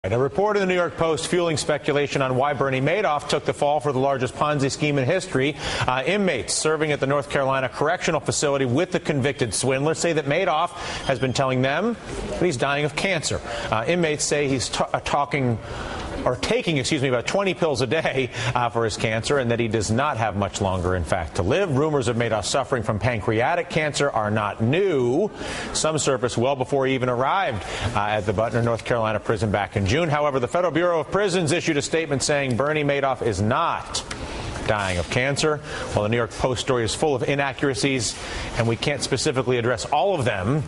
A report in the New York Post fueling speculation on why Bernie Madoff took the fall for the largest Ponzi scheme in history. Inmates serving at the North Carolina Correctional Facility with the convicted swindler say that Madoff has been telling them that he's dying of cancer. Inmates say he's taking about 20 pills a day for his cancer, and that he does not have much longer, in fact, to live. Rumors of Madoff suffering from pancreatic cancer are not new. Some surfaced well before he even arrived at the Butner, North Carolina prison back in June. However, the Federal Bureau of Prisons issued a statement saying Bernie Madoff is not dying of cancer. Well, the New York Post story is full of inaccuracies, and we can't specifically address all of them.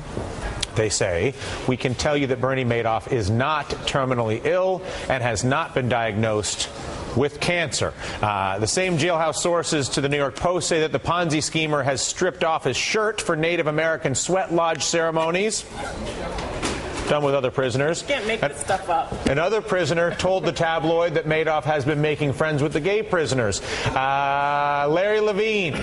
They say, we can tell you that Bernie Madoff is not terminally ill and has not been diagnosed with cancer. The same jailhouse sources to the New York Post say that the Ponzi schemer has stripped off his shirt for Native American sweat lodge ceremonies done with other prisoners. You can't make this stuff up. Another prisoner told the tabloid that Madoff has been making friends with the gay prisoners. Larry Levine,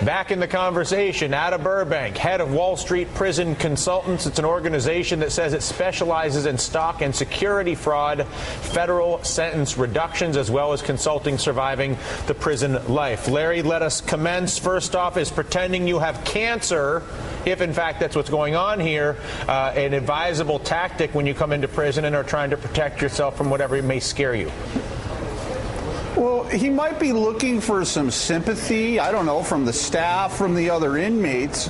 back in the conversation, out of Burbank, head of Wall Street Prison Consultants. It's an organization that says it specializes in stock and security fraud, federal sentence reductions, as well as consulting surviving the prison life. Larry, let us commence. First off, is pretending you have cancer, if in fact that's what's going on here, an advisable tactic when you come into prison and are trying to protect yourself from whatever may scare you? Well, he might be looking for some sympathy, I don't know, from the staff, from the other inmates.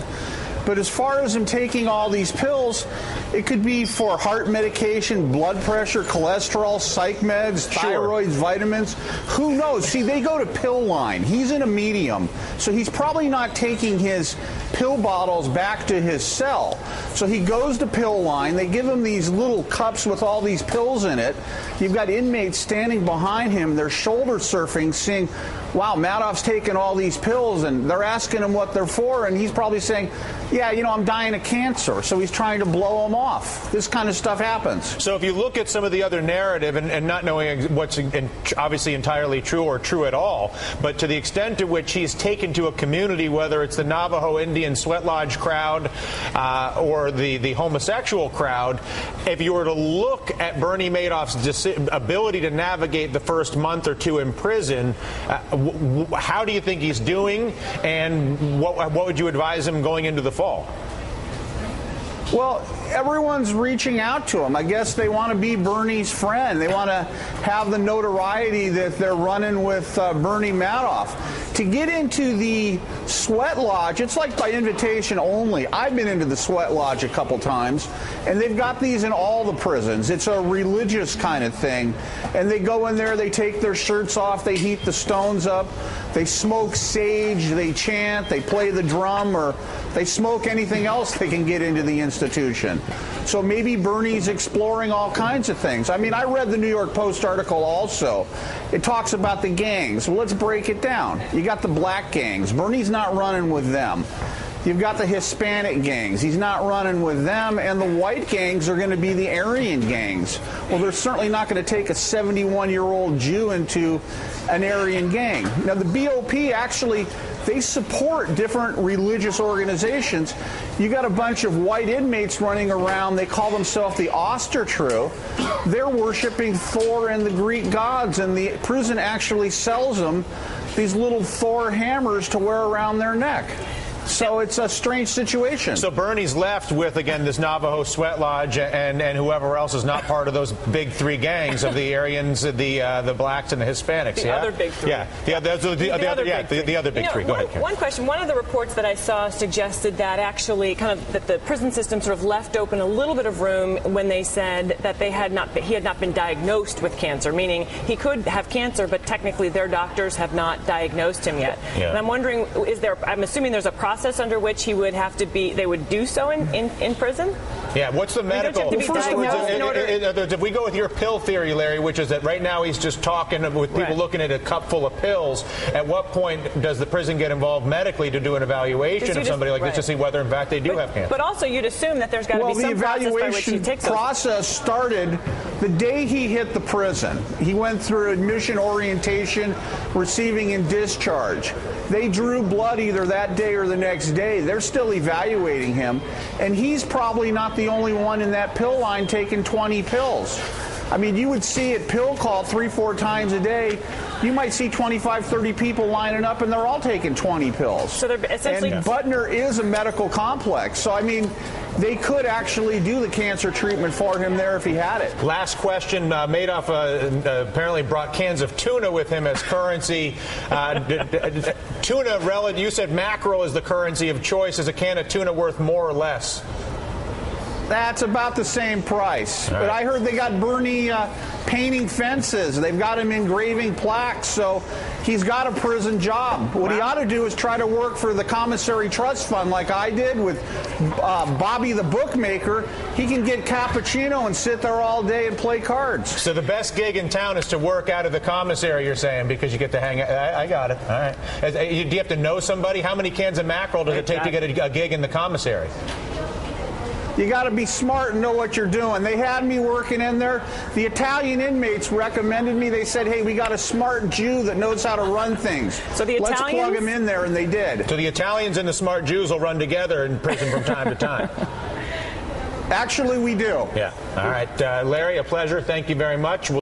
But as far as him taking all these pills, it could be for heart medication, blood pressure, cholesterol, psych meds, thyroids, vitamins. Who knows? See, they go to pill line. He's in a medium, so he's probably not taking his pill bottles back to his cell. So he goes to pill line. They give him these little cups with all these pills in it. You've got inmates standing behind him. They're shoulder surfing, seeing, wow, Madoff's taking all these pills, and they're asking him what they're for, and he's probably saying, yeah, you know, I'm dying of cancer. So he's trying to blow them off. This kind of stuff happens. So if you look at some of the other narrative, and not knowing what's obviously entirely true or true at all, but to the extent to which he's taken to a community, whether it's the Navajo Indian Sweat Lodge crowd or the homosexual crowd, if you were to look at Bernie Madoff's ability to navigate the first month or two in prison, how do you think he's doing, and what would you advise him going into the fall? Well, everyone's reaching out to him. I guess they want to be Bernie's friend. They want to have the notoriety that they're running with Bernie Madoff. To get into the sweat lodge, it's like by invitation only. I've been into the sweat lodge a couple times, and they've got these in all the prisons. It's a religious kind of thing. And they go in there, they take their shirts off, they heat the stones up, they smoke sage, they chant, they play the drum, or they smoke anything else they can get into the institution. So maybe Bernie's exploring all kinds of things. I mean, I read the New York Post article also. It talks about the gangs. Well, let's break it down. You got the black gangs. Bernie's not running with them. You've got the Hispanic gangs. He's not running with them. And the white gangs are going to be the Aryan gangs. Well, they're certainly not going to take a 71-year-old Jew into an Aryan gang. Now, the BOP actually, they support different religious organizations. You got a bunch of white inmates running around. They call themselves the Ostertrue. They're worshiping Thor and the Greek gods, and the prison actually sells them these little Thor hammers to wear around their neck. So it's a strange situation. So Bernie's left with, again, this Navajo Sweat Lodge and whoever else is not part of those big three gangs of the Aryans, the blacks, and the Hispanics. The other big three. Yeah, the other big three. Go ahead, Karen. One question. One of the reports that I saw suggested that actually that the prison system sort of left open a little bit of room when they said that he had not been diagnosed with cancer, meaning he could have cancer, but technically their doctors have not diagnosed him yet. Yeah. And I'm wondering, I'm assuming there's a process under which they would do so in prison? Yeah, what's the medical? If we go with your pill theory, Larry, which is that right now he's just talking with people looking at a cup full of pills, at what point does the prison get involved medically to do an evaluation of somebody like this to see whether in fact they do have cancer? But also you'd assume that there's got to be some process by which he takes those. The evaluation process started the day he hit the prison. He went through admission orientation, receiving and discharge. They drew blood either that day or the next day. They're still evaluating him, and he's probably not the only one in that pill line taking 20 pills. I mean, you would see at pill call 3-4 times a day, you might see 25, 30 people lining up, and they're all taking 20 pills. So they're essentially... And Butner is a medical complex. So, I mean, they could actually do the cancer treatment for him there if he had it. Last question. Madoff apparently brought cans of tuna with him as currency. Tuna, you said mackerel is the currency of choice. Is a can of tuna worth more or less? That's about the same price. All right. But I heard they got Bernie painting fences. They've got him engraving plaques. So he's got a prison job. What he ought to do is try to work for the Commissary Trust Fund like I did with Bobby the bookmaker. He can get cappuccino and sit there all day and play cards. So the best gig in town is to work out of the commissary, you're saying, because you get to hang out. I got it. All right. Do you have to know somebody? How many cans of mackerel does it take to get a gig in the commissary? You got to be smart and know what you're doing. They had me working in there. The Italian inmates recommended me. They said, hey, we got a smart Jew that knows how to run things. So the Italians? Let's plug him in there, and they did. So the Italians and the smart Jews will run together in prison from time to time. Actually, we do. Yeah. All right. Larry, a pleasure. Thank you very much.